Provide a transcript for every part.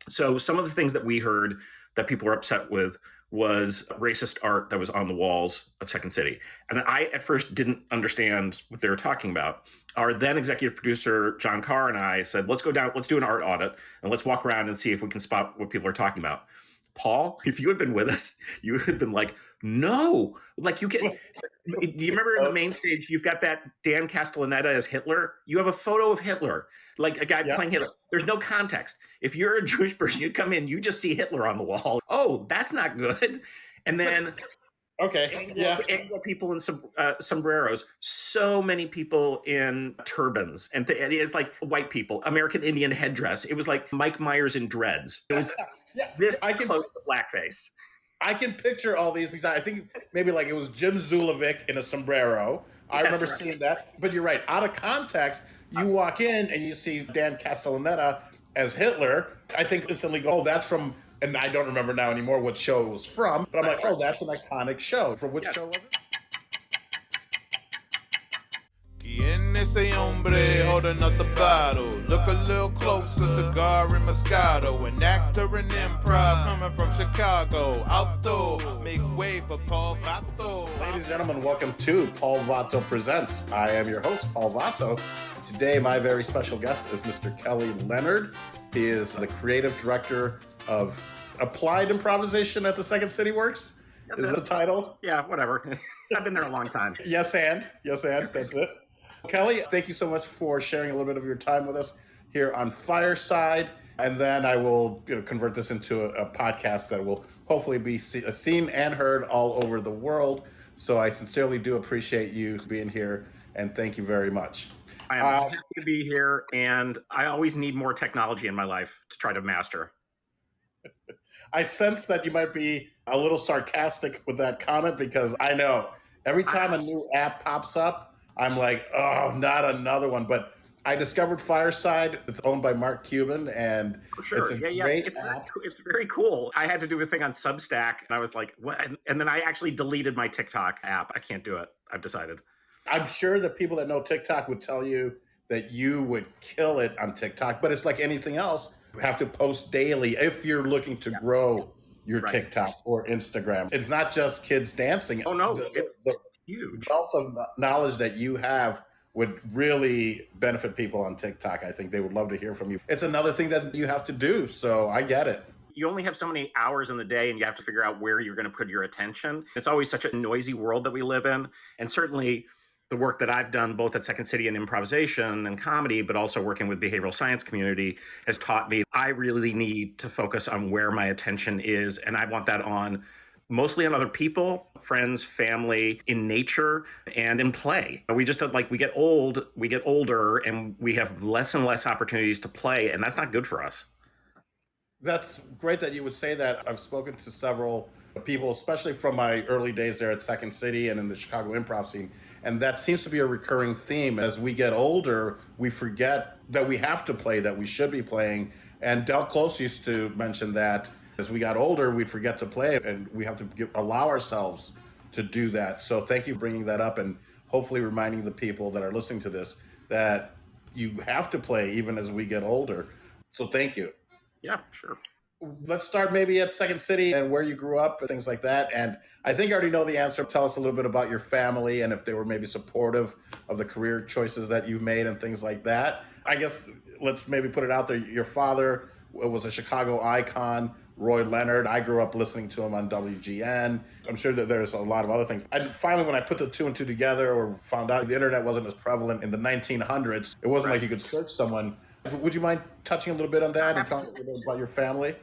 So some of the things that we heard that people were upset with was racist art that was on the walls of Second City. And I at first didn't understand what they were talking about. Our then executive producer, John Carr, and I said, let's go down, let's do an art audit, and let's walk around and see if we can spot what people are talking about. Paul, if you had been with us, you would have been like, no, like you can. Do you remember in the main stage, you've got that Dan Castellaneta as Hitler? You have a photo of Hitler, like a guy playing Hitler. There's no context. If you're a Jewish person, you come in, you just see Hitler on the wall. Oh, that's not good. And then people in sombreros, so many people in turbans, and it's like white people, American Indian headdress. It was like Mike Myers in dreads. It was close to blackface. I can picture all these because I think maybe like it was Jim Zulovic in a sombrero. I remember seeing that. But you're right. Out of context, you walk in and you see Dan Castellaneta as Hitler. I think instantly go, oh, that's from, and I don't remember now anymore what show it was from. But I'm like, oh, that's an iconic show. From which show was it? ¿Quién ese hombre holding up the bottle? Look a little closer, cigar and Moscato. An actor in improv coming from Chicago. Outdoor, make way for Paul Vato. Ladies and gentlemen, welcome to Paul Vato Presents. I am your host, Paul Vato. Today, my very special guest is Mr. Kelly Leonard. He is the creative director of Applied Improvisation at the Second City Works. Is that the title? Yeah, whatever. I've been there a long time. Yes, and that's it. Kelly, thank you so much for sharing a little bit of your time with us here on Fireside. And then I will convert this into a podcast that will hopefully be seen and heard all over the world. So I sincerely do appreciate you being here, and thank you very much. I am happy to be here, and I always need more technology in my life to try to master. I sense that you might be a little sarcastic with that comment because I know every time a new app pops up, I'm like, oh, not another one. But I discovered Fireside. It's owned by Mark Cuban, and it's a great app. It's very cool. I had to do a thing on Substack, and I was like, what? And then I actually deleted my TikTok app. I can't do it. I've decided. I'm sure that people that know TikTok would tell you that you would kill it on TikTok, but it's like anything else. You have to post daily if you're looking to grow your TikTok or Instagram. It's not just kids dancing. Oh, no. It's huge. The wealth of knowledge that you have would really benefit people on TikTok. I think they would love to hear from you. It's another thing that you have to do, so I get it. You only have so many hours in the day, and you have to figure out where you're going to put your attention. It's always such a noisy world that we live in, and certainly the work that I've done both at Second City in improvisation and comedy, but also working with behavioral science community has taught me I really need to focus on where my attention is, and I want that on mostly on other people, friends, family, in nature, and in play. We just we get older, and we have less and less opportunities to play, and that's not good for us. That's great that you would say that. I've spoken to several people, especially from my early days there at Second City and in the Chicago improv scene. And that seems to be a recurring theme. As we get older, we forget that we have to play, that we should be playing. And Del Close used to mention that as we got older, we'd forget to play, and we have to allow ourselves to do that. So thank you for bringing that up, and hopefully reminding the people that are listening to this that you have to play even as we get older. So thank you. Yeah, sure. Let's start maybe at Second City and where you grew up and things like that. And I think I already know the answer. Tell us a little bit about your family and if they were maybe supportive of the career choices that you've made and things like that. I guess let's maybe put it out there. Your father was a Chicago icon, Roy Leonard. I grew up listening to him on WGN. I'm sure that there's a lot of other things. And finally, when I put the two and two together or found out the internet wasn't as prevalent in the 1900s, it wasn't like you could search someone. Would you mind touching a little bit on that and telling us a little bit about your family?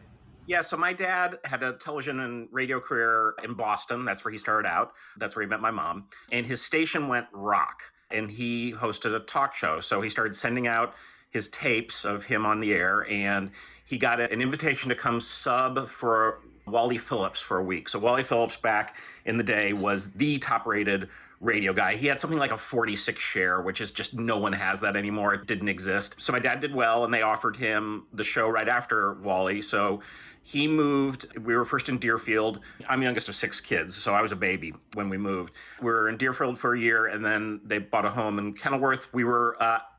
Yeah, so my dad had a television and radio career in Boston. That's where he started out. That's where he met my mom. And his station went rock, and he hosted a talk show. So he started sending out his tapes of him on the air, and he got an invitation to come sub for Wally Phillips for a week. So Wally Phillips back in the day was the top-rated radio guy. He had something like a 46 share, which is just no one has that anymore. It didn't exist. So my dad did well, and they offered him the show right after Wally. So he moved. We were first in Deerfield. I'm the youngest of 6 kids, so I was a baby when we moved. We were in Deerfield for a year, and then they bought a home in Kennilworth. We were,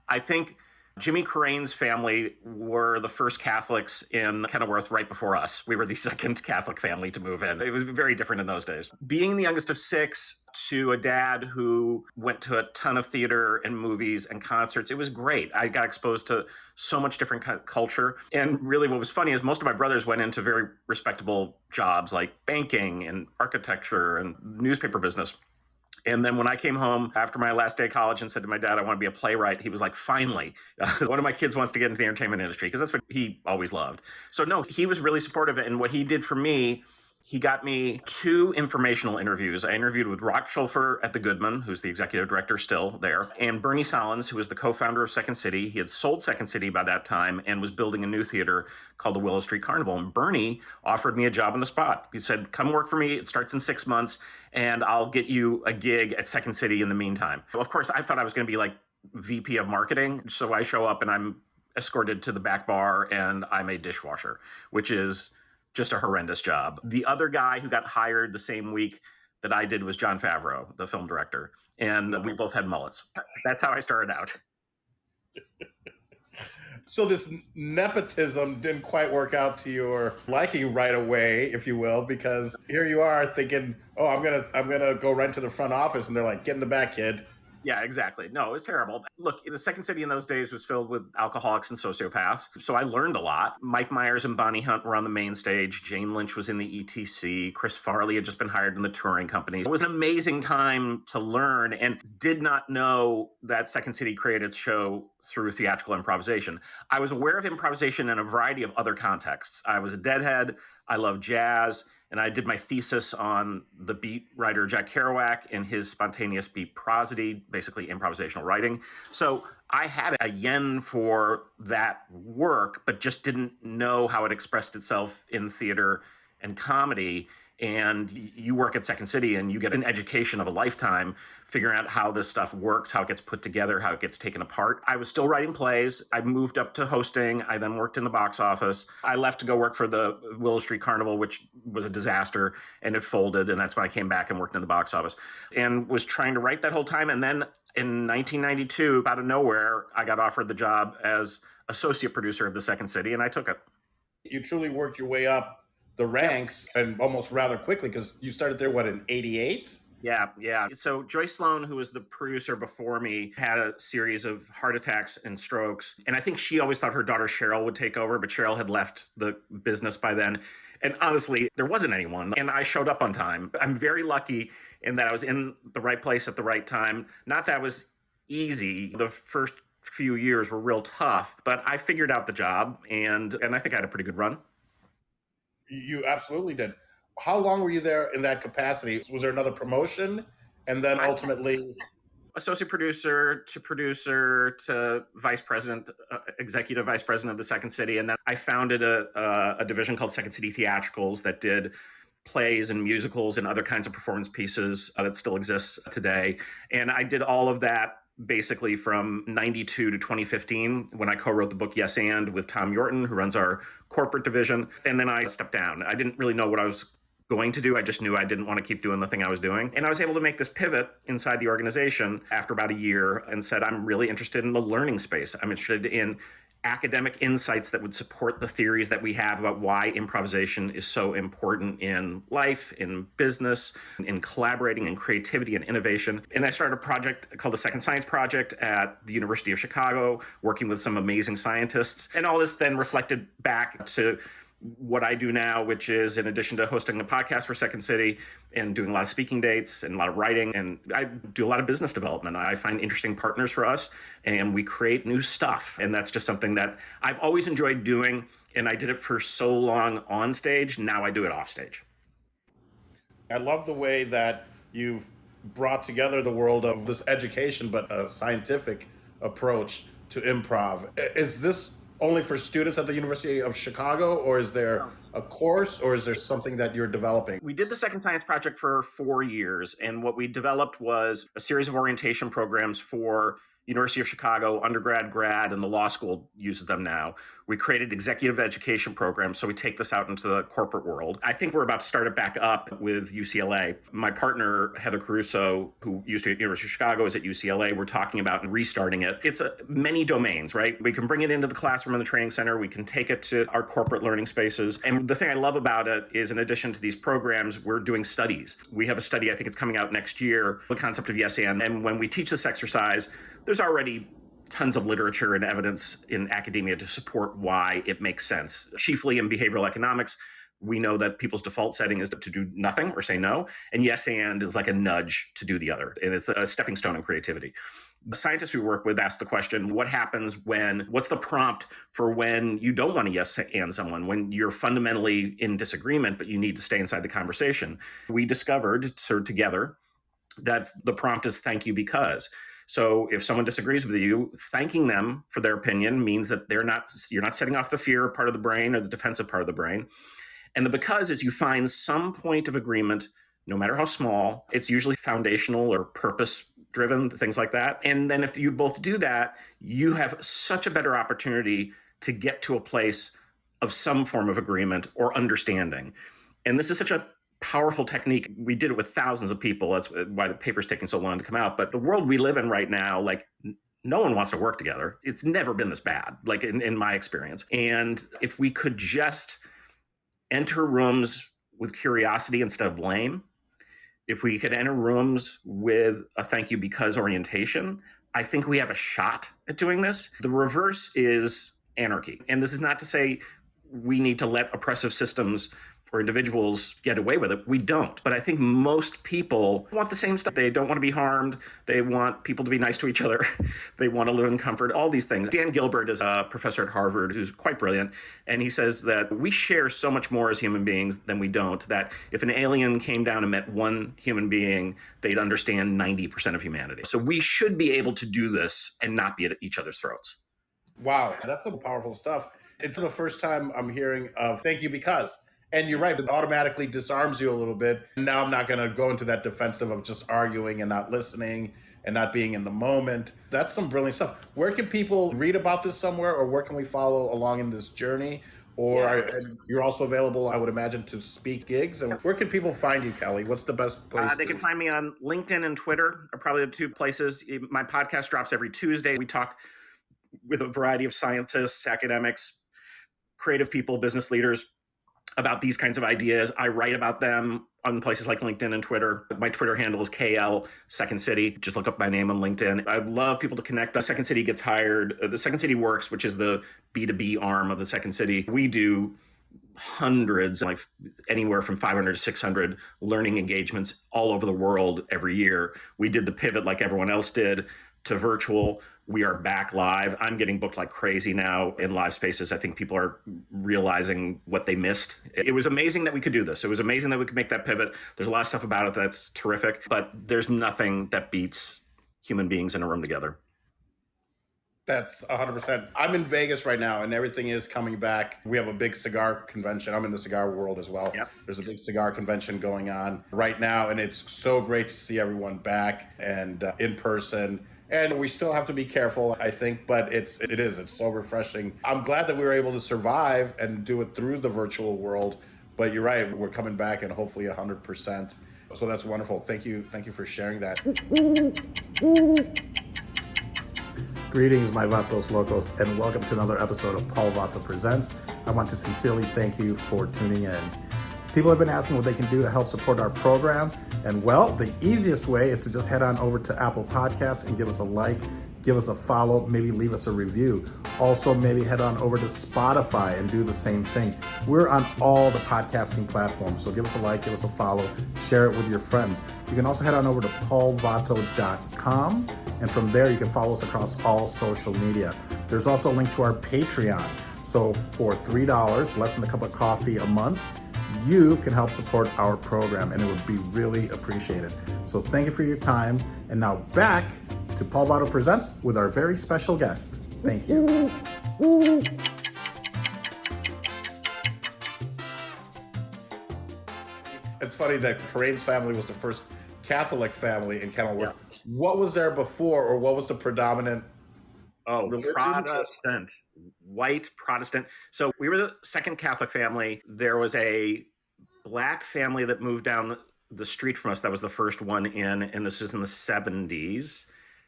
I think, Jimmy Crane's family were the first Catholics in Kennilworth right before us. We were the second Catholic family to move in. It was very different in those days. Being the youngest of six to a dad who went to a ton of theater and movies and concerts, it was great. I got exposed to so much different culture. And really what was funny is most of my brothers went into very respectable jobs like banking and architecture and newspaper business. And then when I came home after my last day of college and said to my dad, I want to be a playwright, he was like, finally, one of my kids wants to get into the entertainment industry, because that's what he always loved. So no, he was really supportive. And what he did for me, he got me 2 informational interviews. I interviewed with Rock Schulfer at the Goodman, who's the executive director still there, and Bernie Sahlins, who was the co-founder of Second City. He had sold Second City by that time and was building a new theater called the Willow Street Carnival. And Bernie offered me a job on the spot. He said, come work for me. It starts in 6 months, and I'll get you a gig at Second City in the meantime. Well, of course, I thought I was going to be like VP of marketing. So I show up and I'm escorted to the back bar and I'm a dishwasher, which is just a horrendous job. The other guy who got hired the same week that I did was Jon Favreau, the film director. And we both had mullets. That's how I started out. So this nepotism didn't quite work out to your liking right away, if you will, because here you are thinking, oh, I'm gonna go right to the front office, and they're like, get in the back, kid. Yeah, exactly. No, it was terrible. Look, the Second City in those days was filled with alcoholics and sociopaths. So I learned a lot. Mike Myers and Bonnie Hunt were on the main stage. Jane Lynch was in the ETC. Chris Farley had just been hired in the touring company. It was an amazing time to learn, and did not know that Second City created its show through theatrical improvisation. I was aware of improvisation in a variety of other contexts. I was a deadhead. I love jazz. And I did my thesis on the beat writer Jack Kerouac and his spontaneous beat prosody, basically improvisational writing. So I had a yen for that work, but just didn't know how it expressed itself in theater and comedy. And you work at Second City and you get an education of a lifetime figuring out how this stuff works, how it gets put together, how it gets taken apart. I was still writing plays. I moved up to hosting. I then worked in the box office. I left to go work for the Willow Street Carnival, which was a disaster, and it folded. And that's when I came back and worked in the box office and was trying to write that whole time. And then in 1992, out of nowhere, I got offered the job as associate producer of the Second City, and I took it. You truly worked your way up the ranks, and almost rather quickly, because you started there, what, in 88? Yeah. So Joyce Sloan, who was the producer before me, had a series of heart attacks and strokes. And I think she always thought her daughter Cheryl would take over, but Cheryl had left the business by then. And honestly, there wasn't anyone. And I showed up on time. I'm very lucky in that I was in the right place at the right time. Not that it was easy. The first few years were real tough, but I figured out the job, and I think I had a pretty good run. You absolutely did. How long were you there in that capacity? Was there another promotion? And then ultimately... Associate producer to vice president, executive vice president of the Second City. And then I founded a division called Second City Theatricals that did plays and musicals and other kinds of performance pieces that still exists today. And I did all of that basically from 92 to 2015 when I co-wrote the book Yes And with Tom Yorton, who runs our corporate division. And then I stepped down. I didn't really know what I was going to do. I just knew I didn't want to keep doing the thing I was doing. And I was able to make this pivot inside the organization after about a year and said, I'm really interested in the learning space. I'm interested in academic insights that would support the theories that we have about why improvisation is so important in life, in business, in collaborating, in creativity and innovation. And I started a project called the Second Science Project at the University of Chicago, working with some amazing scientists. And all this then reflected back to what I do now, which is, in addition to hosting a podcast for Second City and doing a lot of speaking dates and a lot of writing, and I do a lot of business development. I find interesting partners for us and we create new stuff. And that's just something that I've always enjoyed doing. And I did it for so long on stage. Now I do it off stage. I love the way that you've brought together the world of this education, but a scientific approach to improv. Is this only for students at the University of Chicago, or is there a course, or is there something that you're developing? We did the Second Science Project for 4 years, and what we developed was a series of orientation programs for University of Chicago, undergrad, grad, and the law school uses them now. We created executive education programs, so we take this out into the corporate world. I think we're about to start it back up with UCLA. My partner, Heather Caruso, who used to be at University of Chicago, is at UCLA. We're talking about restarting it. It's many domains, right? We can bring it into the classroom and the training center. We can take it to our corporate learning spaces. And the thing I love about it is, in addition to these programs, we're doing studies. We have a study, I think it's coming out next year, the concept of yes and when we teach this exercise, there's already tons of literature and evidence in academia to support why it makes sense. Chiefly in behavioral economics, we know that people's default setting is to do nothing or say no. And yes and is like a nudge to do the other. And it's a stepping stone in creativity. The scientists we work with ask the question, what's the prompt for when you don't want to yes and someone, when you're fundamentally in disagreement, but you need to stay inside the conversation? We discovered, sort of together, that the prompt is thank you because. So if someone disagrees with you, thanking them for their opinion means that you're not setting off the fear part of the brain or the defensive part of the brain. And the because is you find some point of agreement, no matter how small. It's usually foundational or purpose-driven, things like that. And then if you both do that, you have such a better opportunity to get to a place of some form of agreement or understanding. And this is such a powerful technique. We did it with thousands of people. That's why the paper's taking so long to come out. But the world we live in right now, like, no one wants to work together. It's never been this bad, like in my experience. And if we could just enter rooms with curiosity instead of blame, if we could enter rooms with a thank you because orientation, I think we have a shot at doing this. The reverse is anarchy. And this is not to say we need to let oppressive systems or individuals get away with it. We don't. But I think most people want the same stuff. They don't want to be harmed. They want people to be nice to each other. They want to live in comfort, all these things. Dan Gilbert is a professor at Harvard who's quite brilliant. And he says that we share so much more as human beings than we don't, that if an alien came down and met one human being, they'd understand 90% of humanity. So we should be able to do this and not be at each other's throats. Wow, that's some powerful stuff. It's the first time I'm hearing of thank you because. And you're right, it automatically disarms you a little bit. Now I'm not going to go into that defensive of just arguing and not listening and not being in the moment. That's some brilliant stuff. Where can people read about this somewhere, or where can we follow along in this journey? Or you're also available, I would imagine, to speak gigs. And where can people find you, Kelly? What's the best place? They can find me on LinkedIn and Twitter are probably the two places. My podcast drops every Tuesday. We talk with a variety of scientists, academics, creative people, business leaders about these kinds of ideas. I write about them on places like LinkedIn and Twitter. My Twitter handle is KL Second City. Just look up my name on LinkedIn. I'd love people to connect. The Second City gets hired. The Second City Works, which is the B2B arm of the Second City. We do hundreds, like anywhere from 500 to 600 learning engagements all over the world every year. We did the pivot like everyone else did to virtual. We are back live. I'm getting booked like crazy now in live spaces. I think people are realizing what they missed. It was amazing that we could do this. It was amazing that we could make that pivot. There's a lot of stuff about it that's terrific, but there's nothing that beats human beings in a room together. That's 100%. I'm in Vegas right now, and everything is coming back. We have a big cigar convention. I'm in the cigar world as well. Yep. There's a big cigar convention going on right now, and it's so great to see everyone back and in person. And we still have to be careful, I think, but it's so refreshing. I'm glad that we were able to survive and do it through the virtual world. But you're right, we're coming back and hopefully 100%. So that's wonderful. Thank you for sharing that. Greetings, my Vatos Locos, and welcome to another episode of Paul Vato Presents. I want to sincerely thank you for tuning in. People have been asking what they can do to help support our program. And well, the easiest way is to just head on over to Apple Podcasts and give us a like, give us a follow, maybe leave us a review. Also, maybe head on over to Spotify and do the same thing. We're on all the podcasting platforms, so give us a like, give us a follow, share it with your friends. You can also head on over to paulvato.com, and from there you can follow us across all social media. There's also a link to our Patreon. So for $3, less than a cup of coffee a month, you can help support our program, and it would be really appreciated. So thank you for your time. And now back to Paul Vato Presents with our very special guest. Thank you. It's funny that Corain's family was the first Catholic family in Kennilworth. What was there before, or what was the predominant religion? Protestant, white Protestant. So we were the second Catholic family. There was a Black family that moved down the street from us. That was the first one in, and this is in the 70s.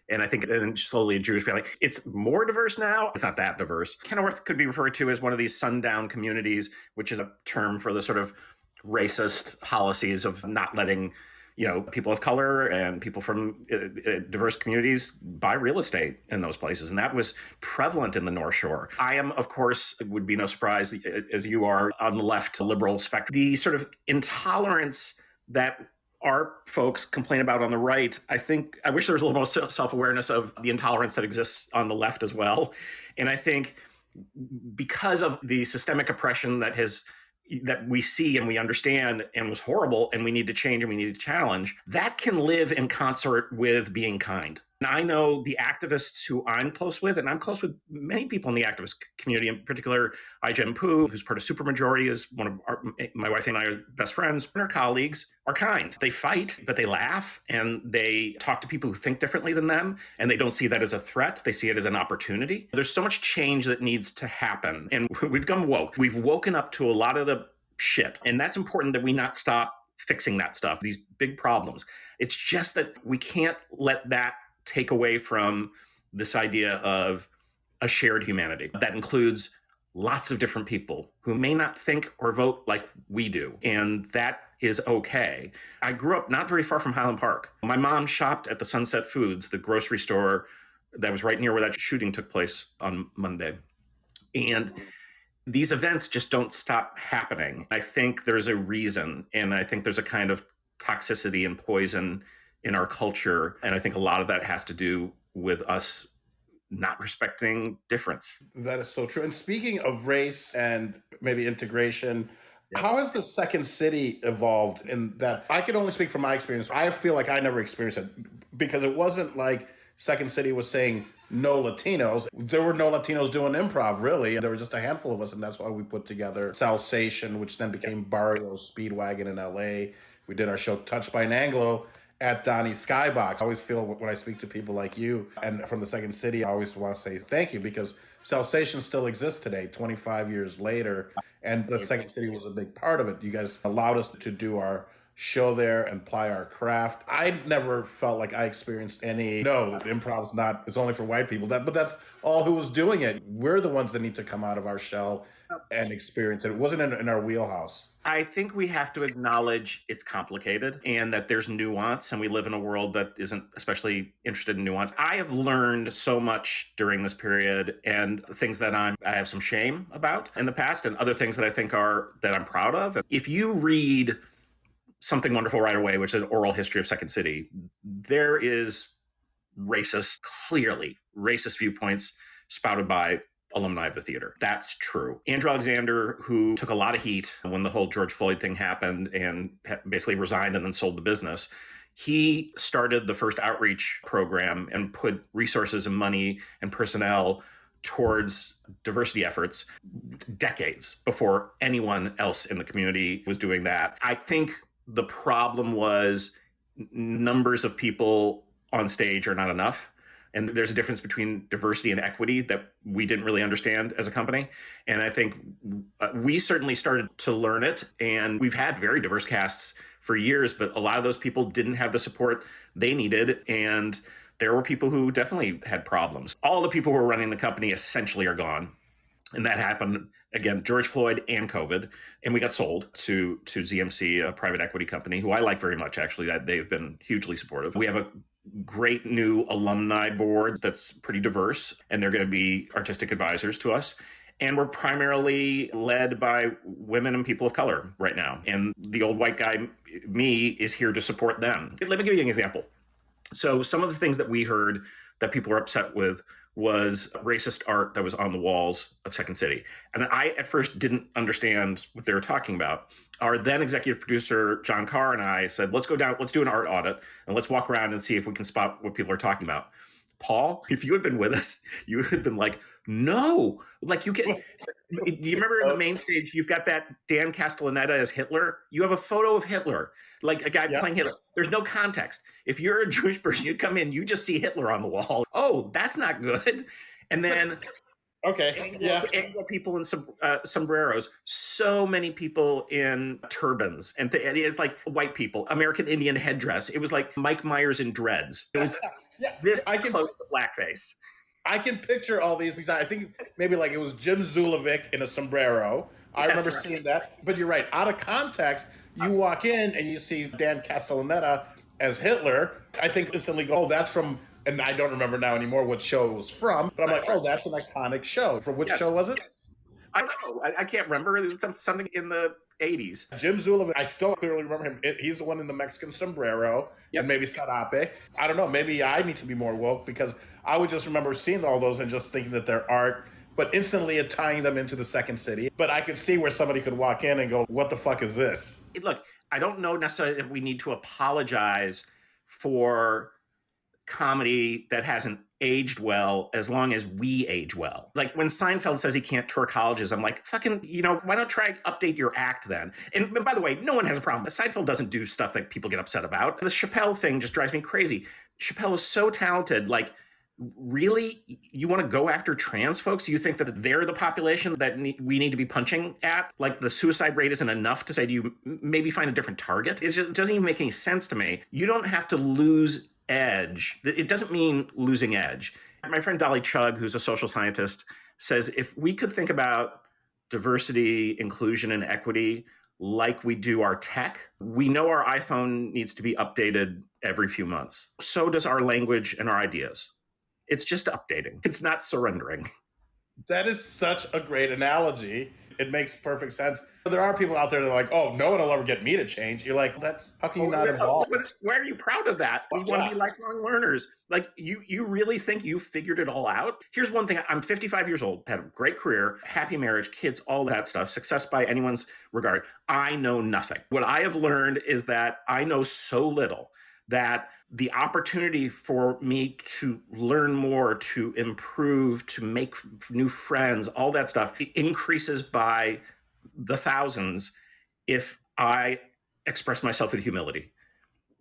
And I think then slowly a Jewish family. It's more diverse now. It's not that diverse. Kennilworth could be referred to as one of these sundown communities, which is a term for the sort of racist policies of not letting, people of color and people from diverse communities buy real estate in those places. And that was prevalent in the North Shore. I am, of course, it would be no surprise, as you are, on the left liberal spectrum. The sort of intolerance that our folks complain about on the right, I wish there was a little more self-awareness of the intolerance that exists on the left as well. And I think because of the systemic oppression that we see and we understand and was horrible and we need to change and we need to challenge, that can live in concert with being kind. And I know the activists who I'm close with, and I'm close with many people in the activist community, in particular, Jim Poo, who's part of Supermajority, is one of my wife and I are best friends, and our colleagues are kind. They fight, but they laugh, and they talk to people who think differently than them, and they don't see that as a threat. They see it as an opportunity. There's so much change that needs to happen, and we've become woke. We've woken up to a lot of the shit, and that's important that we not stop fixing that stuff, these big problems. It's just that we can't let that take away from this idea of a shared humanity that includes lots of different people who may not think or vote like we do. And that is okay. I grew up not very far from Highland Park. My mom shopped at the Sunset Foods, the grocery store that was right near where that shooting took place on Monday. And these events just don't stop happening. I think there's a reason, and I think there's a kind of toxicity and poison in our culture. And I think a lot of that has to do with us not respecting difference. That is so true. And speaking of race and maybe integration, how has the second city evolved in that? I can only speak from my experience. I feel like I never experienced it because it wasn't like Second City was saying no Latinos. There were no Latinos doing improv, really. There were just a handful of us, and that's why we put together Salsation, which then became Barrio Speedwagon in LA. We did our show Touched by an Anglo at Donnie's Skybox. I always feel when I speak to people like you and from the Second City, I always want to say thank you because Salsation still exists today, 25 years later, and the Second City was a big part of it. You guys allowed us to do our show there and ply our craft. I never felt like I experienced improv's not, it's only for white people, but that's all who was doing it. We're the ones that need to come out of our shell and experience it. It wasn't in our wheelhouse. I think we have to acknowledge it's complicated and that there's nuance, and we live in a world that isn't especially interested in nuance. I have learned so much during this period, and things that I have some shame about in the past, and other things that I think that I'm proud of. If you read Something Wonderful Right Away, which is an oral history of Second City, there is clearly racist viewpoints spouted by alumni of the theater. That's true. Andrew Alexander, who took a lot of heat when the whole George Floyd thing happened and basically resigned and then sold the business, he started the first outreach program and put resources and money and personnel towards diversity efforts decades before anyone else in the community was doing that. I think the problem was numbers of people on stage are not enough. And there's a difference between diversity and equity that we didn't really understand as a company. And I think we certainly started to learn it. And we've had very diverse casts for years, but a lot of those people didn't have the support they needed. And there were people who definitely had problems. All the people who were running the company essentially are gone. And that happened, again, George Floyd and COVID. And we got sold to ZMC, a private equity company, who I like very much, actually. They've been hugely supportive. We have a great new alumni board that's pretty diverse, and they're going to be artistic advisors to us. And we're primarily led by women and people of color right now. And the old white guy, me, is here to support them. Let me give you an example. So some of the things that we heard that people were upset with was racist art that was on the walls of Second City. And I, at first, didn't understand what they were talking about. Our then executive producer, John Carr, and I said, let's go down, let's do an art audit, and let's walk around and see if we can spot what people are talking about. Paul, if you had been with us, you would have been like, no, like you get. Do you remember in the main stage, you've got that Dan Castellaneta as Hitler? You have a photo of Hitler, like a guy playing Hitler. There's no context. If you're a Jewish person, you come in, you just see Hitler on the wall. Oh, that's not good. And then people in sombreros, so many people in turbans, and it's like white people, American Indian headdress. It was like Mike Myers in dreads. It was close to blackface. I can picture all these because I think maybe like it was Jim Zulovic in a sombrero. I remember seeing that. But you're right. Out of context, you walk in and you see Dan Castellaneta as Hitler. I think instantly go, oh, that's from, and I don't remember now anymore what show it was from. But I'm like, oh, that's an iconic show. From which show was it? I don't know. I can't remember. It was something in the 80s. Jim Zulovic, I still clearly remember him. He's the one in the Mexican sombrero and maybe Sarape. I don't know. Maybe I need to be more woke because I would just remember seeing all those and just thinking that they're art, but instantly tying them into the second city. But I could see where somebody could walk in and go, what the fuck is this? Look, I don't know necessarily that we need to apologize for comedy that hasn't aged well as long as we age well. Like when Seinfeld says he can't tour colleges, I'm like, fucking, why don't try update your act then? And by the way, no one has a problem. Seinfeld doesn't do stuff that people get upset about. The Chappelle thing just drives me crazy. Chappelle is so talented. Like, really, you want to go after trans folks? You think that they're the population that we need to be punching at? Like the suicide rate isn't enough to say to you, maybe find a different target? It doesn't even make any sense to me. You don't have to lose edge. It doesn't mean losing edge. My friend Dolly Chugg, who's a social scientist, says if we could think about diversity, inclusion, and equity like we do our tech, we know our iPhone needs to be updated every few months. So does our language and our ideas. It's just updating. It's not surrendering. That is such a great analogy. It makes perfect sense. There are people out there that are like, oh, no one will ever get me to change. You're like, how can you not evolve? Why are you proud of that? We want to be lifelong learners. Like, you really think you figured it all out? Here's one thing. I'm 55 years old, had a great career, happy marriage, kids, all that stuff, success by anyone's regard. I know nothing. What I have learned is that I know so little that the opportunity for me to learn more, to improve, to make new friends, all that stuff, it increases by the thousands if I express myself with humility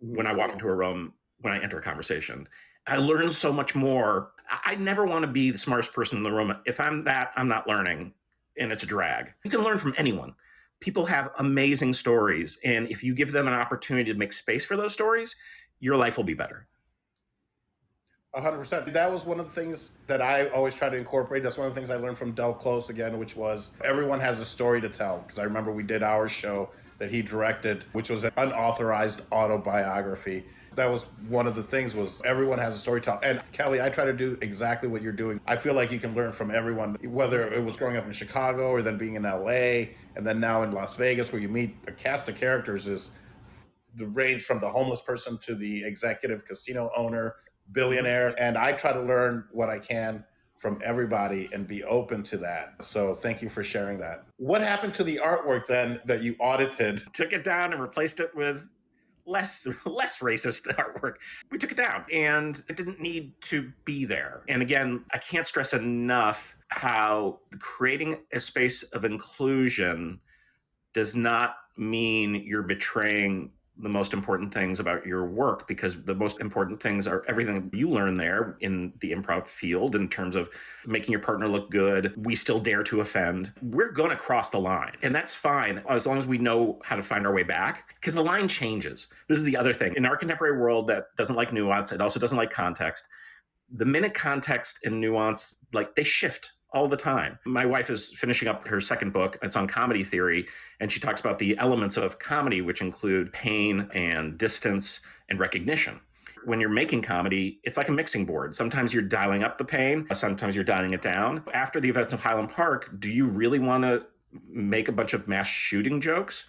when I walk into a room, when I enter a conversation. I learn so much more. I never want to be the smartest person in the room. If I'm that, I'm not learning, and it's a drag. You can learn from anyone. People have amazing stories, and if you give them an opportunity to make space for those stories, your life will be better. 100%. That was one of the things that I always try to incorporate. That's one of the things I learned from Del Close again, which was everyone has a story to tell. Because I remember we did our show that he directed, which was an unauthorized autobiography. That was one of the things, was everyone has a story to tell. And Kelly, I try to do exactly what you're doing. I feel like you can learn from everyone, whether it was growing up in Chicago or then being in LA and then now in Las Vegas, where you meet a cast of characters is the range from the homeless person to the executive casino owner, billionaire. And I try to learn what I can from everybody and be open to that. So thank you for sharing that. What happened to the artwork then that you audited? Took it down and replaced it with less racist artwork. We took it down and it didn't need to be there. And again, I can't stress enough how creating a space of inclusion does not mean you're betraying the most important things about your work, because the most important things are everything you learn there in the improv field in terms of making your partner look good. We still dare to offend. We're going to cross the line, and that's fine as long as we know how to find our way back, because the line changes. This is the other thing. In our contemporary world that doesn't like nuance, it also doesn't like context. The minute context and nuance, like, they shift all the time. My wife is finishing up her second book. It's on comedy theory, and she talks about the elements of comedy, which include pain and distance and recognition. When you're making comedy, it's like a mixing board. Sometimes you're dialing up the pain, sometimes you're dialing it down. After the events of Highland Park, do you really want to make a bunch of mass shooting jokes?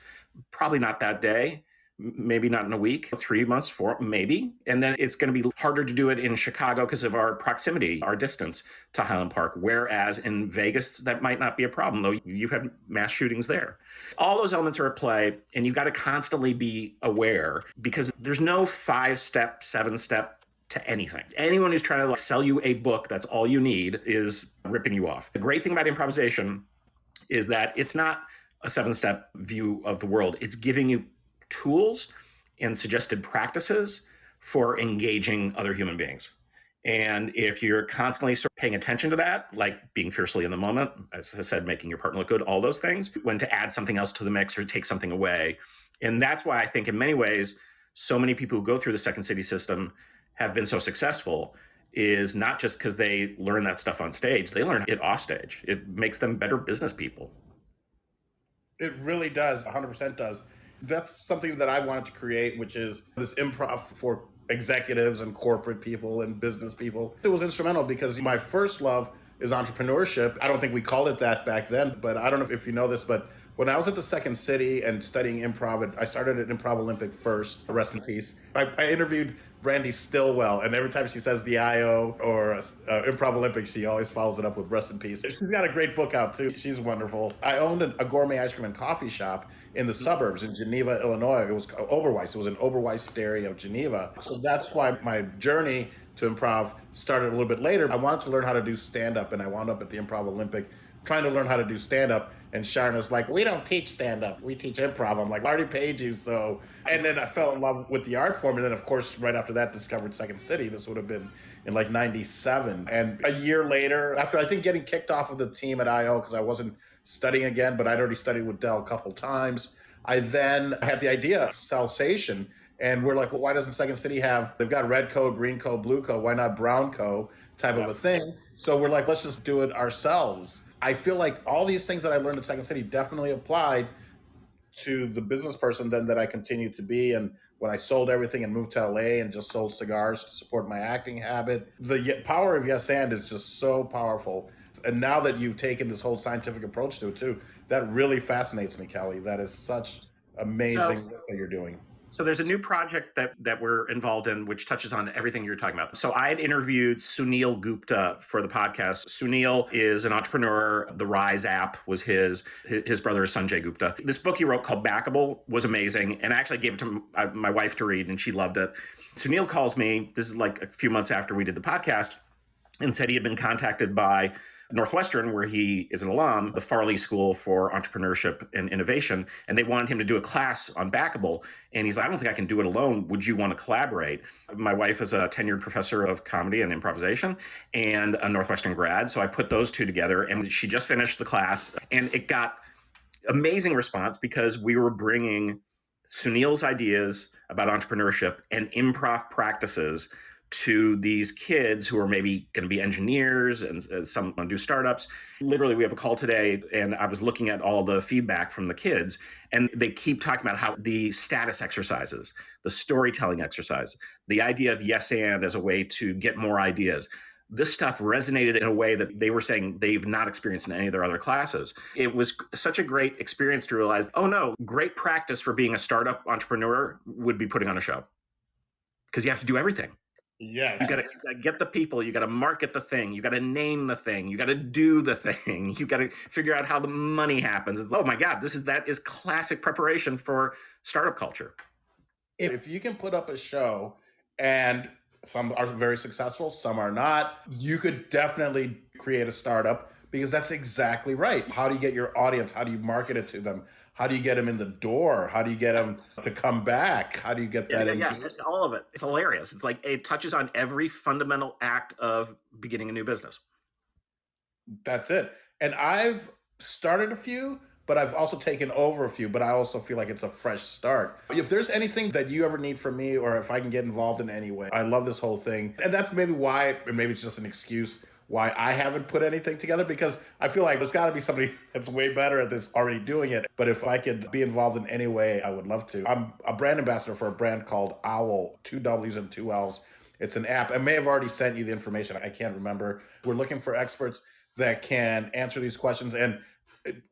Probably not that day. Maybe not in a week, 3 months, 4, maybe. And then it's going to be harder to do it in Chicago because of our proximity, our distance to Highland Park. Whereas in Vegas, that might not be a problem, though you've had mass shootings there. All those elements are at play, and you've got to constantly be aware, because there's no 5-step, 7-step to anything. Anyone who's trying to like sell you a book, that's all you need, is ripping you off. The great thing about improvisation is that it's not a 7-step view of the world. It's giving you tools and suggested practices for engaging other human beings. And if you're constantly sort of paying attention to that, like being fiercely in the moment, as I said, making your partner look good, all those things, when to add something else to the mix or take something away. And that's why I think in many ways, so many people who go through the Second City system have been so successful, is not just because they learn that stuff on stage, they learn it off stage. It makes them better business people. It really does, 100% does. That's something that I wanted to create, which is this improv for executives and corporate people and business people. It was instrumental because my first love is entrepreneurship. I don't think we called it that back then, but I don't know if you know this, but when I was at the Second City and studying improv, I started at Improv Olympic first, rest in peace. I interviewed Brandy Stillwell, and every time she says the IO or Improv Olympic, she always follows it up with rest in peace. She's got a great book out too. She's wonderful. I owned a gourmet ice cream and coffee shop in the suburbs in Geneva, Illinois. It was Oberweis. It was an Oberweis area of Geneva. So that's why my journey to improv started a little bit later. I wanted to learn how to do stand-up, and I wound up at the Improv Olympic trying to learn how to do stand-up. And Sharon was like, we don't teach stand-up, we teach improv. I'm like, I already paid you, so. And then I fell in love with the art form. And then, of course, right after that, discovered Second City. This would have been in like 97. And a year later, after I think getting kicked off of the team at IO, because I wasn't studying again, but I'd already studied with Dell a couple times, I then had the idea of Salsation. And we're like, well, why doesn't Second City have, they've got red co, green co, blue co, why not brown co type of a thing? So we're like, let's just do it ourselves. I feel like all these things that I learned at Second City definitely applied to the business person then that I continued to be. And when I sold everything and moved to LA and just sold cigars to support my acting habit, the power of Yes And is just so powerful. And now that you've taken this whole scientific approach to it too, that really fascinates me, Kelly. That is such amazing work that you're doing. So there's a new project that we're involved in, which touches on everything you're talking about. So I had interviewed Suneel Gupta for the podcast. Suneel is an entrepreneur. The Rise app was his brother is Sanjay Gupta. This book he wrote called Backable was amazing. And I actually gave it to my wife to read, and she loved it. Suneel calls me, this is like a few months after we did the podcast, and said he had been contacted by Northwestern, where he is an alum, the Farley School for Entrepreneurship and Innovation, and they wanted him to do a class on Backable. And he's like, I don't think I can do it alone. Would you want to collaborate? My wife is a tenured professor of comedy and improvisation and a Northwestern grad. So I put those two together, and she just finished the class, and it got amazing response because we were bringing Suneel's ideas about entrepreneurship and improv practices to these kids who are maybe going to be engineers and some do startups. Literally, we have a call today, and I was looking at all the feedback from the kids, and they keep talking about how the status exercises, the storytelling exercise, the idea of yes and as a way to get more ideas. This stuff resonated in a way that they were saying they've not experienced in any of their other classes. It was such a great experience to realize, oh no, great practice for being a startup entrepreneur would be putting on a show, because you have to do everything. Yes. You gotta get the people, you gotta market the thing, you gotta name the thing, you gotta do the thing, you gotta figure out how the money happens. It's, oh my God, that is classic preparation for startup culture. If you can put up a show, and some are very successful, some are not, you could definitely create a startup, because that's exactly right. How do you get your audience? How do you market it to them? How do you get them in the door? How do you get them to come back? How do you get that in? Yeah, all of it. It's hilarious. It's like it touches on every fundamental act of beginning a new business. That's it. And I've started a few, but I've also taken over a few, but I also feel like it's a fresh start. If there's anything that you ever need from me, or if I can get involved in any way, I love this whole thing. And that's maybe why, or maybe it's just an excuse why I haven't put anything together, because I feel like there's got to be somebody that's way better at this already doing it. But if I could be involved in any way, I would love to. I'm a brand ambassador for a brand called Owl, 2 W's and 2 L's. It's an app. I may have already sent you the information. I can't remember. We're looking for experts that can answer these questions. And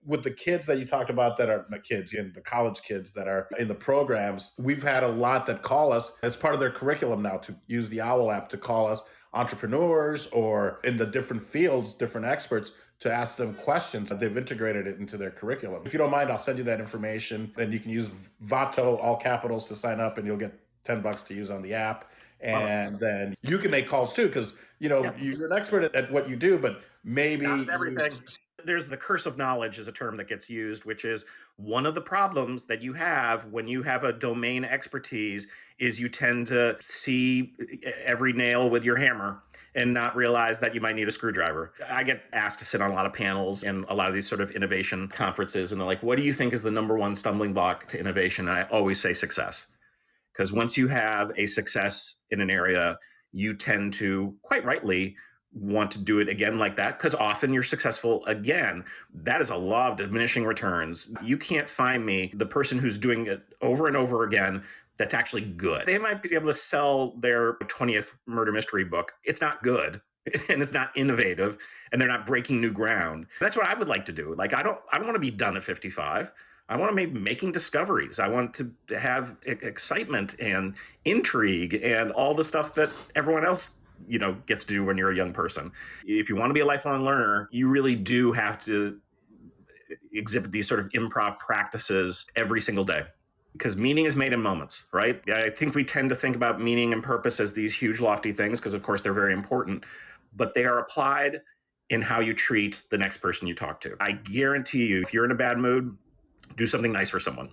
with the kids that you talked about that are the kids, and the college kids that are in the programs, we've had a lot that call us. It's part of their curriculum now to use the Owl app to call us entrepreneurs, or in the different fields, different experts, to ask them questions. They've integrated it into their curriculum. If you don't mind, I'll send you that information, and you can use Vato, all capitals, to sign up, and you'll get $10 to use on the app. And then you can make calls too, because you're an expert at what you do, but maybe Not everything. There's the curse of knowledge is a term that gets used, which is one of the problems that you have when you have a domain expertise is you tend to see every nail with your hammer and not realize that you might need a screwdriver. I get asked to sit on a lot of panels and a lot of these sort of innovation conferences, and they're like, what do you think is the number one stumbling block to innovation? And I always say success. Because once you have a success in an area, you tend to, quite rightly, want to do it again like that, because often you're successful again. That is a law of diminishing returns. You can't find me the person who's doing it over and over again that's actually good. They might be able to sell their 20th murder mystery book. It's not good and it's not innovative and they're not breaking new ground. That's what I would like to do. Like, I don't want to be done at 55. I want to be making discoveries. I want to have excitement and intrigue and all the stuff that everyone else gets to do when you're a young person. If you want to be a lifelong learner, you really do have to exhibit these sort of improv practices every single day, because meaning is made in moments, right? I think we tend to think about meaning and purpose as these huge lofty things, because of course they're very important, but they are applied in how you treat the next person you talk to. I guarantee you, if you're in a bad mood, do something nice for someone.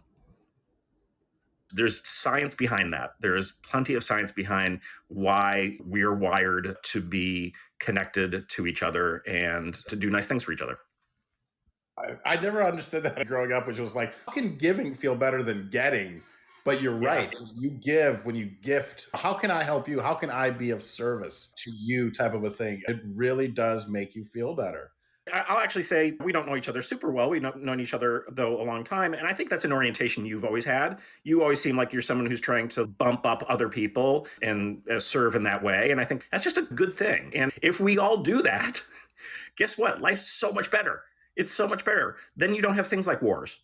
There's science behind that. There is plenty of science behind why we're wired to be connected to each other and to do nice things for each other. I never understood that growing up, which was like, how can giving feel better than getting? But you're right. You give when you gift. How can I help you? How can I be of service to you type of a thing? It really does make you feel better. I'll actually say we don't know each other super well. We've known each other, though, a long time. And I think that's an orientation you've always had. You always seem like you're someone who's trying to bump up other people and serve in that way. And I think that's just a good thing. And if we all do that, guess what? Life's so much better. It's so much better. Then you don't have things like wars.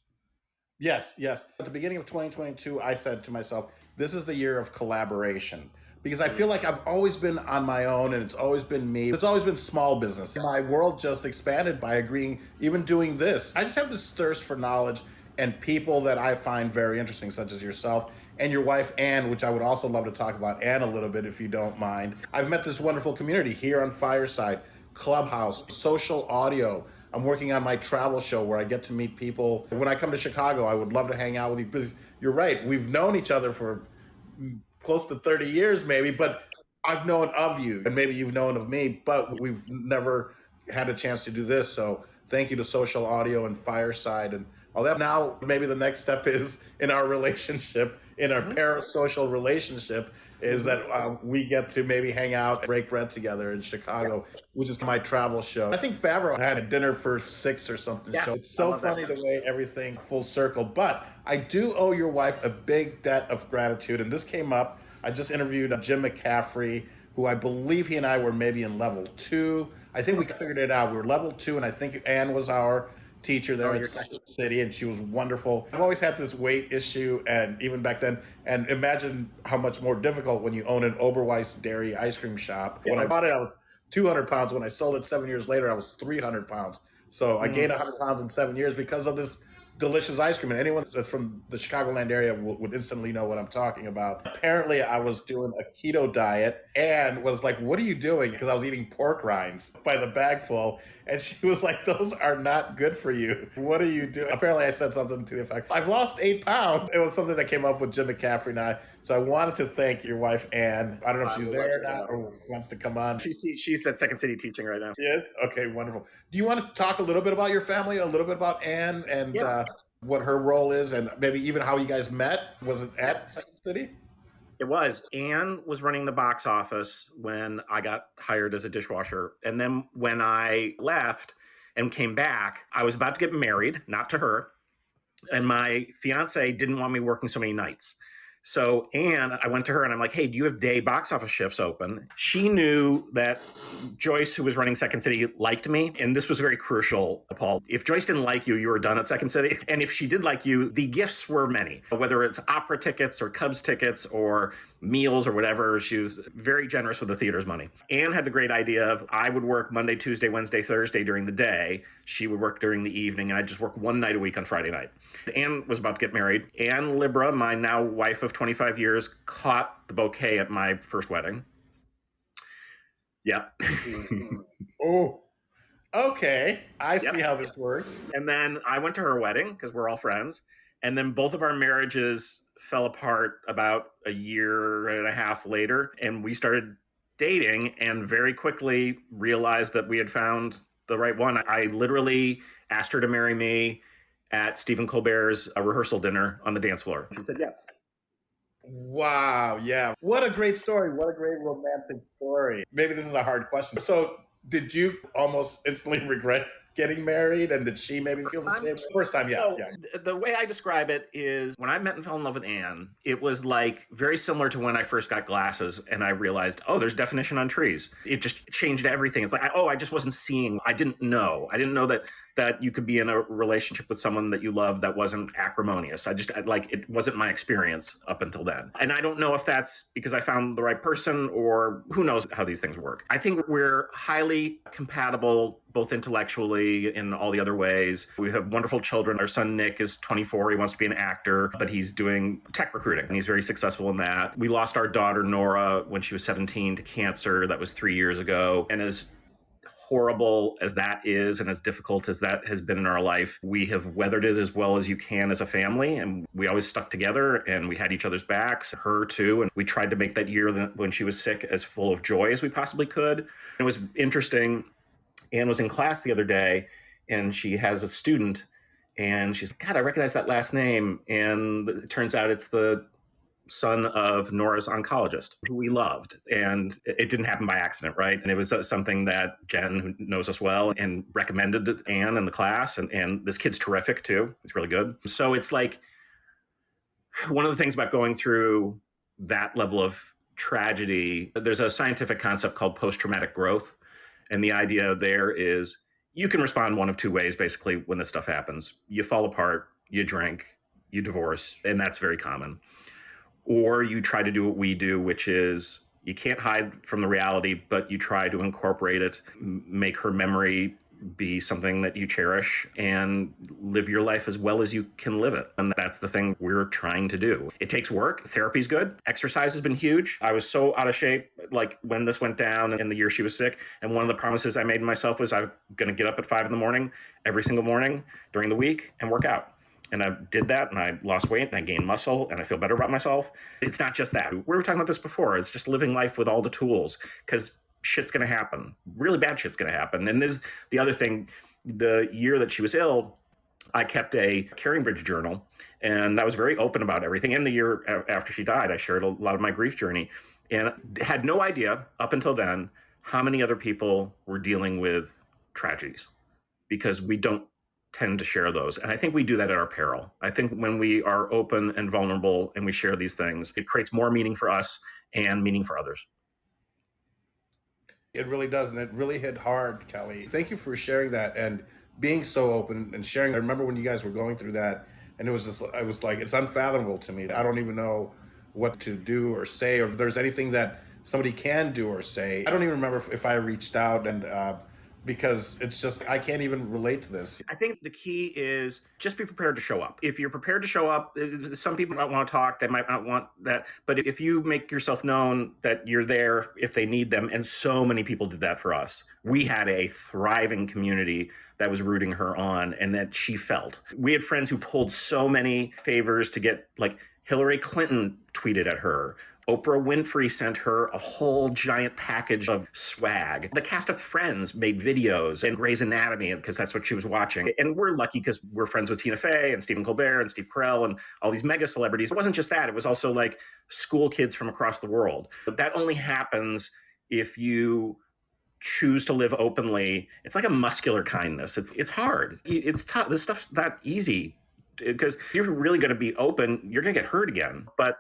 Yes. At the beginning of 2022, I said to myself, this is the year of collaboration. Because I feel like I've always been on my own and it's always been me. It's always been small business. My world just expanded by agreeing, even doing this. I just have this thirst for knowledge and people that I find very interesting, such as yourself and your wife, Anne, which I would also love to talk about Anne a little bit if you don't mind. I've met this wonderful community here on Fireside, Clubhouse, social audio. I'm working on my travel show where I get to meet people. When I come to Chicago, I would love to hang out with you because you're right. We've known each other for close to 30 years maybe, but I've known of you and maybe you've known of me, but we've never had a chance to do this. So thank you to Social Audio and Fireside and all that. Now, maybe the next step is in our relationship, in our parasocial relationship, is that we get to maybe hang out, break bread together in Chicago, which is my travel show. I think Favreau had a dinner for 6 or something. Yeah, so it's so funny the way everything full circle. But I do owe your wife a big debt of gratitude. And this came up. I just interviewed Jim McCaffrey, who I believe he and I were maybe in level 2. I think we figured it out. We were level 2, and I think Anne was our teacher there at Second City, and she was wonderful. I've always had this weight issue, and even back then, and imagine how much more difficult when you own an Oberweis dairy ice cream shop. When I bought it, I was 200 pounds. When I sold it 7 years later, I was 300 pounds. So I gained 100 pounds in 7 years because of this delicious ice cream. And anyone that's from the Chicagoland area would instantly know what I'm talking about. Apparently, I was doing a keto diet and was like, what are you doing? Because I was eating pork rinds by the bagful. And she was like, those are not good for you. What are you doing? Apparently, I said something to the effect, I've lost 8 pounds. It was something that came up with Jim McCaffrey and I. So I wanted to thank your wife, Anne. I don't know if she's there or not or wants to come on. She's at Second City teaching right now. She is? Okay, wonderful. Do you want to talk a little bit about your family, a little bit about Anne and what her role is and maybe even how you guys met? Was it at Second City? It was. Anne was running the box office when I got hired as a dishwasher. And then when I left and came back, I was about to get married, not to her. And my fiance didn't want me working so many nights. So Anne, I went to her and I'm like, hey, do you have day box office shifts open? She knew that Joyce, who was running Second City, liked me. And this was very crucial, Paul. If Joyce didn't like you, you were done at Second City. And if she did like you, the gifts were many, whether it's opera tickets or Cubs tickets or meals or whatever. She was very generous with the theater's money. Anne had the great idea of I would work Monday, Tuesday, Wednesday, Thursday during the day. She would work during the evening, and I'd just work one night a week on Friday night. Anne was about to get married. Anne Libra, my now wife of of 25 years, caught the bouquet at my first wedding. Yeah. Oh, okay. I see how this works. And then I went to her wedding because we're all friends. And then both of our marriages fell apart about a year and a half later. And we started dating and very quickly realized that we had found the right one. I literally asked her to marry me at Stephen Colbert's rehearsal dinner on the dance floor. She said yes. Wow. Yeah. What a great story. What a great romantic story. Maybe this is a hard question. So, did you almost instantly regret getting married? And did she maybe feel the same? First time, yeah. So, the way I describe it is when I met and fell in love with Anne, it was like very similar to when I first got glasses and I realized, oh, there's definition on trees. It just changed everything. It's like, I just wasn't seeing. I didn't know that you could be in a relationship with someone that you love that wasn't acrimonious. It wasn't my experience up until then. And I don't know if that's because I found the right person or who knows how these things work. I think we're highly compatible, both intellectually and all the other ways. We have wonderful children. Our son, Nick, is 24. He wants to be an actor, but he's doing tech recruiting and he's very successful in that. We lost our daughter, Nora, when she was 17 to cancer. That was 3 years ago. And as horrible as that is and as difficult as that has been in our life, we have weathered it as well as you can as a family. And we always stuck together and we had each other's backs, her too. And we tried to make that year when she was sick as full of joy as we possibly could. It was interesting. Anne was in class the other day and she has a student and she's like, God, I recognize that last name. And it turns out it's the son of Nora's oncologist, who we loved. And it didn't happen by accident, right? And it was something that Jen, who knows us well, and recommended to Anne in the class. And this kid's terrific too. He's really good. So it's like one of the things about going through that level of tragedy, there's a scientific concept called post-traumatic growth. And the idea there is you can respond one of two ways, basically, when this stuff happens. You fall apart, you drink, you divorce, and that's very common. Or you try to do what we do, which is you can't hide from the reality, but you try to incorporate it, make her memory be something that you cherish and live your life as well as you can live it. And that's the thing we're trying to do. It takes work. Therapy's good. Exercise has been huge. I was so out of shape, like when this went down in the year she was sick. And one of the promises I made to myself was I'm going to get up at 5 a.m. every single morning during the week and work out. And I did that and I lost weight and I gained muscle and I feel better about myself. It's not just that. We were talking about this before. It's just living life with all the tools because shit's going to happen. Really bad shit's going to happen. And this the other thing, the year that she was ill, I kept a Caringbridge journal and I was very open about everything. And the year after she died, I shared a lot of my grief journey and had no idea up until then how many other people were dealing with tragedies because we don't tend to share those. And I think we do that at our peril. I think when we are open and vulnerable and we share these things, it creates more meaning for us and meaning for others. It really does. And it really hit hard, Kelly. Thank you for sharing that and being so open and sharing. I remember when you guys were going through that and it was just, I was like, it's unfathomable to me. I don't even know what to do or say, or if there's anything that somebody can do or say. I don't even remember if I reached out and, because it's just, I can't even relate to this. I think the key is just be prepared to show up. If you're prepared to show up, some people might want to talk, they might not want that. But if you make yourself known that you're there if they need them, and so many people did that for us. We had a thriving community that was rooting her on and that she felt. We had friends who pulled so many favors to get, like Hillary Clinton tweeted at her. Oprah Winfrey sent her a whole giant package of swag. The cast of Friends made videos and Grey's Anatomy because that's what she was watching. And we're lucky because we're friends with Tina Fey and Stephen Colbert and Steve Carell and all these mega celebrities. It wasn't just that. It was also like school kids from across the world. But that only happens if you choose to live openly. It's like a muscular kindness. It's hard. It's tough. This stuff's not easy because if you're really going to be open, you're going to get hurt again. But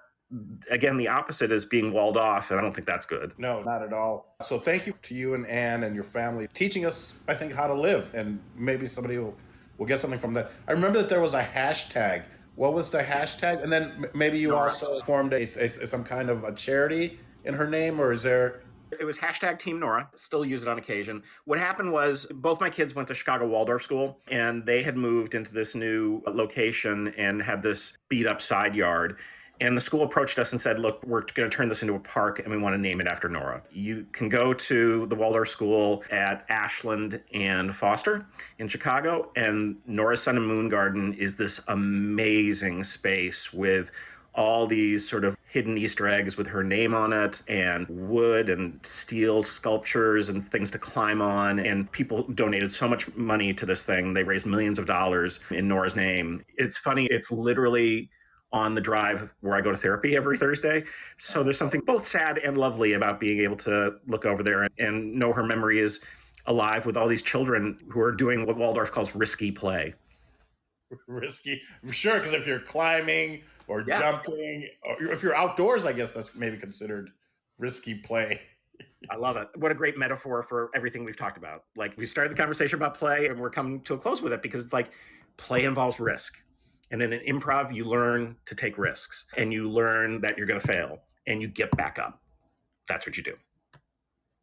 again, the opposite is being walled off, and I don't think that's good. No, not at all. So thank you to you and Anne and your family teaching us, I think, how to live, and maybe somebody will get something from that. I remember that there was a hashtag. What was the hashtag? And then maybe you also formed some kind of a charity in her name, or is there... It was hashtag Team Nora. Still use it on occasion. What happened was both my kids went to Chicago Waldorf School, and they had moved into this new location and had this beat up side yard. And the school approached us and said, look, we're going to turn this into a park and we want to name it after Nora. You can go to the Waldorf School at Ashland and Foster in Chicago. And Nora's Sun and Moon Garden is this amazing space with all these sort of hidden Easter eggs with her name on it, and wood and steel sculptures and things to climb on. And people donated so much money to this thing. They raised millions of dollars in Nora's name. It's funny. It's literally on the drive where I go to therapy every Thursday. So there's something both sad and lovely about being able to look over there and know her memory is alive with all these children who are doing what Waldorf calls risky play. Risky, sure, because if you're climbing or jumping, or if you're outdoors, I guess that's maybe considered risky play. I love it. What a great metaphor for everything we've talked about. Like, we started the conversation about play and we're coming to a close with it because it's like play involves risk. And in an improv, you learn to take risks and you learn that you're going to fail and you get back up. That's what you do.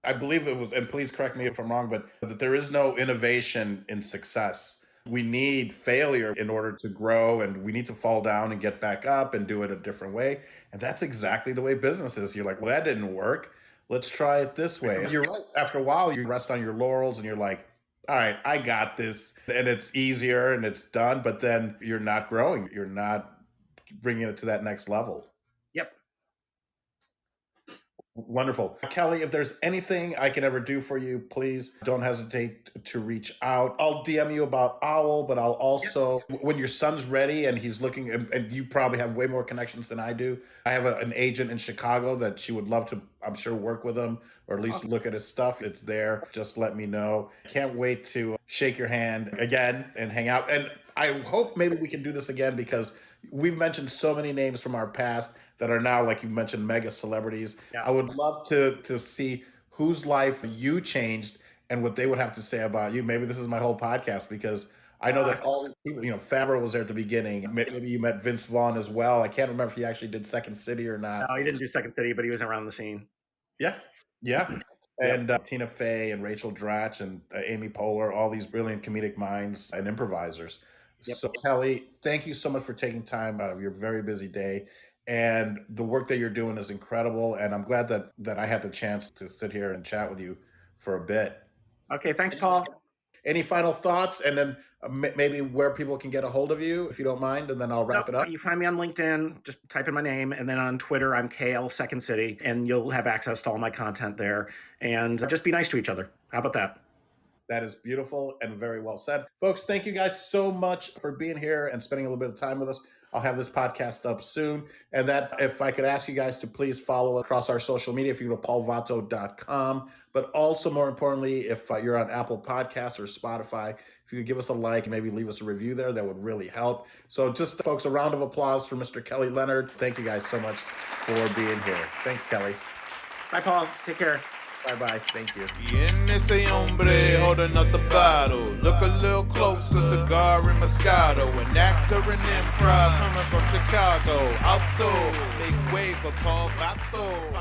I believe it was, and please correct me if I'm wrong, but that there is no innovation in success. We need failure in order to grow, and we need to fall down and get back up and do it a different way. And that's exactly the way business is. You're like, well, that didn't work. Let's try it this way. And you're right. After a while, you rest on your laurels and you're like, all right, I got this. And it's easier and it's done, but then you're not growing. You're not bringing it to that next level. Yep. Wonderful. Kelly, if there's anything I can ever do for you, please don't hesitate to reach out. I'll DM you about Owl, but I'll also, when your son's ready and he's looking, and you probably have way more connections than I do. I have an agent in Chicago that she would love to, I'm sure, work with him or at least look at his stuff. It's there. Just let me know. Can't wait to shake your hand again and hang out. And I hope maybe we can do this again because we've mentioned so many names from our past that are now, like you mentioned, mega celebrities. Yeah. I would love to see whose life you changed and what they would have to say about you. Maybe this is my whole podcast because I know that all these people, Favreau was there at the beginning. Maybe you met Vince Vaughn as well. I can't remember if he actually did Second City or not. No, he didn't do Second City, but he was around the scene. Yeah. And Tina Fey and Rachel Dratch and Amy Poehler, all these brilliant comedic minds and improvisers. Yep. So Kelly, thank you so much for taking time out of your very busy day. And the work that you're doing is incredible. And I'm glad that I had the chance to sit here and chat with you for a bit. Okay, thanks, Paul. Any final thoughts? And then maybe where people can get a hold of you, if you don't mind, and then I'll wrap it up. You find me on LinkedIn, just type in my name. And then on Twitter, I'm KL Second City. And you'll have access to all my content there. And just be nice to each other. How about that? That is beautiful and very well said. Folks, thank you guys so much for being here and spending a little bit of time with us. I'll have this podcast up soon. And that if I could ask you guys to please follow across our social media, if you go to paulvato.com, but also more importantly, if you're on Apple Podcasts or Spotify, if you could give us a like and maybe leave us a review there, that would really help. So just folks, a round of applause for Mr. Kelly Leonard. Thank you guys so much for being here. Thanks, Kelly. Bye, Paul. Take care. Bye-bye. Thank you. Quien ese hombre holding up the bottle? Look a little closer, cigar and Moscato. An actor in improv coming from Chicago. Outdoor, make way for Paul Vato.